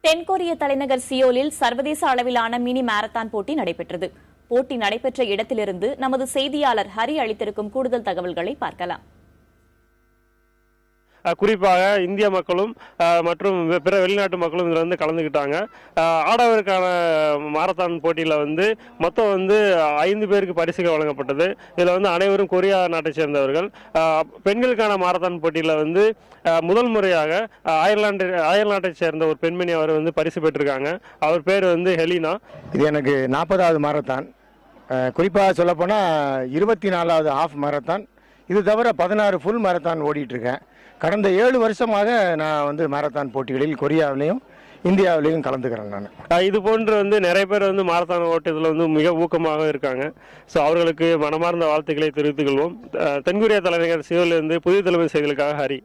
தென்கொரிய தலைநகர் சியோலில் சர்வதேச அளவிலான மினி மாரத்தான் போட்டி நடைபெற்றது. போட்டி நடைபெற்ற இடத்திலிருந்து நமது செய்தியாளர் ஹரி அளித்திருக்கும் கூடுதல் தகவல்களை பார்க்கலாம். குறிப்பாக இந்திய மக்களும் மற்றும் பிற வெளிநாட்டு மக்களும் இதில் வந்து கலந்துக்கிட்டாங்க. ஆடவருக்கான மாரத்தான் போட்டியில் மொத்தம் 5 பேருக்கு பரிசுகள் வழங்கப்பட்டது. இதில் அனைவரும் கொரியா நாட்டை சேர்ந்தவர்கள். பெண்களுக்கான மாரத்தான் போட்டியில் முதல் முறையாக அயர்நாட்டை சேர்ந்த ஒரு பெண்மணி அவர் பரிசு பெற்றிருக்காங்க. அவர் பேர் ஹெலினா. இது எனக்கு 40வது மாரத்தான். குறிப்பாக சொல்லப்போனால் 24வது ஹாஃப் மாரத்தான். இது தவிர 16 ஃபுல் மாரத்தான் ஓடிட்டு இருக்கேன். கடந்த 7 வருஷமாக நான் மாரத்தான் போட்டிகளில் கொரியாவிலையும் இந்தியாவிலையும் கலந்துக்கிறேன். நான் இது போன்று நிறைய பேர் மாரத்தான் ஓட்டத்தில் மிக ஊக்கமாக இருக்காங்க. ஸோ அவர்களுக்கு மனமார்ந்த வாழ்த்துக்களை தெரிவித்துக் கொள்வோம். தென்கொரியா தலைநகர் சியோலிருந்து புதிய தலைமை செய்திகளுக்காக ஹரி.